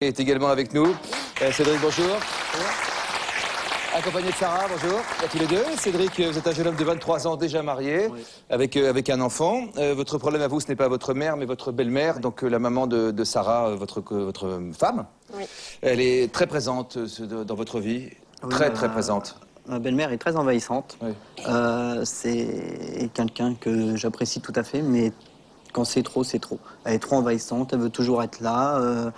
est également avec nous. Cédric, bonjour. Accompagné de Sarah, bonjour. À tous les deux. Cédric, vous êtes un jeune homme de 23 ans, déjà marié, oui, avec un enfant. Votre problème à vous, ce n'est pas votre mère, mais votre belle-mère, oui, donc la maman de Sarah, votre femme. Oui. Elle est très présente dans votre vie, oui, très présente. Ma belle-mère est très envahissante. Oui. C'est quelqu'un que j'apprécie tout à fait, mais quand c'est trop, c'est trop. Elle est trop envahissante, elle veut toujours être là.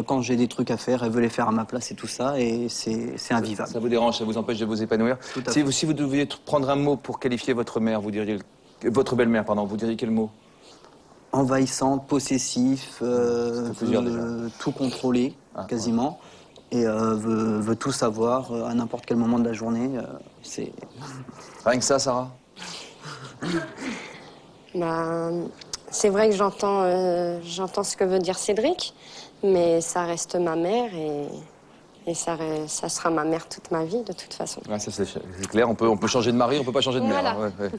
Quand j'ai des trucs à faire, elle veut les faire à ma place et tout ça, et c'est invivable. Ça vous dérange, ça vous empêche de vous épanouir? Si vous deviez prendre un mot pour qualifier votre mère, vous diriez... Votre belle-mère, pardon, vous diriez quel mot? Envahissante, possessif, veut tout contrôler, quasiment, et veut tout savoir à n'importe quel moment de la journée. C'est... Rien que ça, Sarah? C'est vrai que j'entends ce que veut dire Cédric, mais ça reste ma mère et ça sera ma mère toute ma vie, de toute façon. Ouais, ça c'est clair, on peut changer de mari, on peut pas changer de mère. Voilà. Hein, ouais.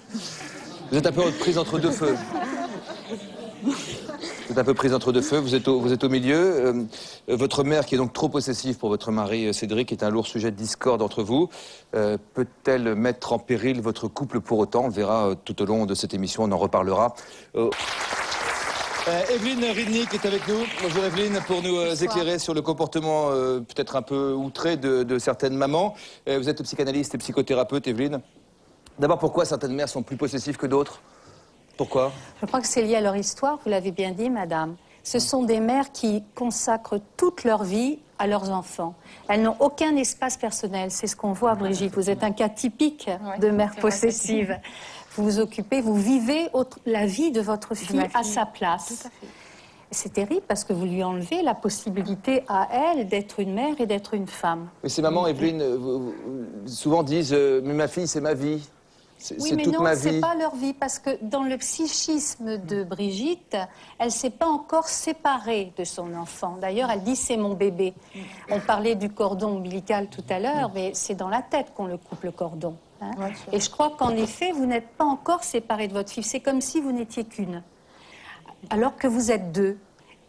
Vous êtes un peu prise entre deux feux. Vous êtes un peu prise entre deux feux, vous êtes au milieu. Votre mère, qui est donc trop possessive pour votre mari Cédric, est un lourd sujet de discorde entre vous. Peut-elle mettre en péril votre couple pour autant? On le verra tout au long de cette émission, on en reparlera. Evelyne Ridnik est avec nous. Bonjour Evelyne, pour nous éclairer sur le comportement peut-être un peu outré de certaines mamans. Vous êtes psychanalyste et psychothérapeute, Evelyne. D'abord, pourquoi certaines mères sont plus possessives que d'autres? Pourquoi? Je crois que c'est lié à leur histoire, vous l'avez bien dit, madame. Ce sont des mères qui consacrent toute leur vie à leurs enfants. Elles n'ont aucun espace personnel. C'est ce qu'on voit, Brigitte. Vous êtes un cas typique de mère possessive. Vous vous occupez, vous vivez la vie de votre fille à sa place. C'est terrible parce que vous lui enlevez la possibilité à elle d'être une mère et d'être une femme. Mais ces mamans, Evelyne, souvent disent « mais ma fille, c'est ma vie ». Oui, mais non, c'est pas leur vie, parce que dans le psychisme de Brigitte, elle s'est pas encore séparée de son enfant. D'ailleurs, elle dit « c'est mon bébé ». On parlait du cordon ombilical tout à l'heure, mais c'est dans la tête qu'on le coupe, le cordon. Hein. Ouais, et je crois qu'en effet, vous n'êtes pas encore séparés de votre fille. C'est comme si vous n'étiez qu'une, alors que vous êtes deux.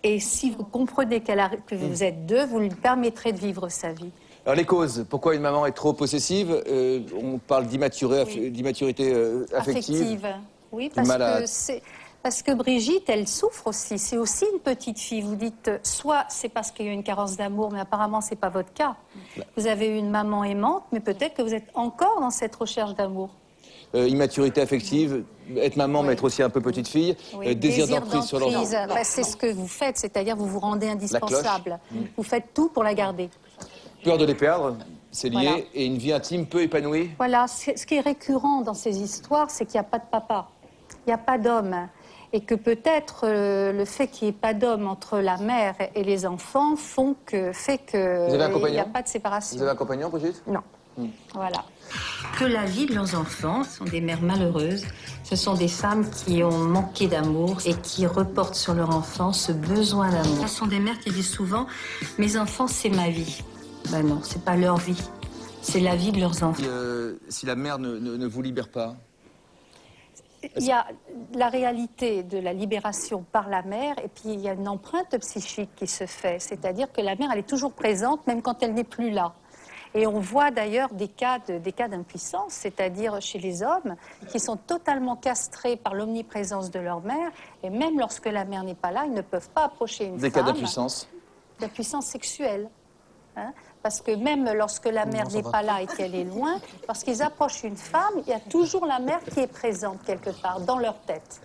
Et si vous comprenez que vous êtes deux, vous lui permettrez de vivre sa vie. Alors les causes, pourquoi une maman est trop possessive? On parle d'immaturité affective. Oui, parce que Brigitte, elle souffre aussi. C'est aussi une petite fille. Vous dites, soit c'est parce qu'il y a une carence d'amour, mais apparemment c'est pas votre cas. Vous avez une maman aimante, mais peut-être que vous êtes encore dans cette recherche d'amour. Immaturité affective, être maman, mais être aussi un peu petite fille, désir d'emprise sur l'enfant. C'est ce que vous faites, c'est-à-dire vous vous rendez indispensable. Vous faites tout pour la garder. Peur de les perdre, c'est lié, voilà. Et une vie intime peu épanouie. Voilà, ce qui est récurrent dans ces histoires, c'est qu'il n'y a pas de papa, il n'y a pas d'homme. Et que peut-être le fait qu'il n'y ait pas d'homme entre la mère et les enfants fait qu'il n'y a pas de séparation. Vous avez un compagnon, Brigitte? Non. Voilà. Que la vie de leurs enfants sont des mères malheureuses. Ce sont des femmes qui ont manqué d'amour et qui reportent sur leur enfant ce besoin d'amour. Ce sont des mères qui disent souvent « mes enfants, c'est ma vie ». Ben non, c'est pas leur vie, c'est la vie de leurs enfants. Si la mère ne vous libère pas? Il y a la réalité de la libération par la mère et puis il y a une empreinte psychique qui se fait. C'est-à-dire que la mère, elle est toujours présente même quand elle n'est plus là. Et on voit d'ailleurs des cas d'impuissance, c'est-à-dire chez les hommes qui sont totalement castrés par l'omniprésence de leur mère. Et même lorsque la mère n'est pas là, ils ne peuvent pas approcher une femme. Des cas d'impuissance? D'impuissance sexuelle. Hein? Parce que même lorsque la mère n'est pas là et qu'elle est loin, lorsqu'ils approchent une femme, il y a toujours la mère qui est présente quelque part dans leur tête.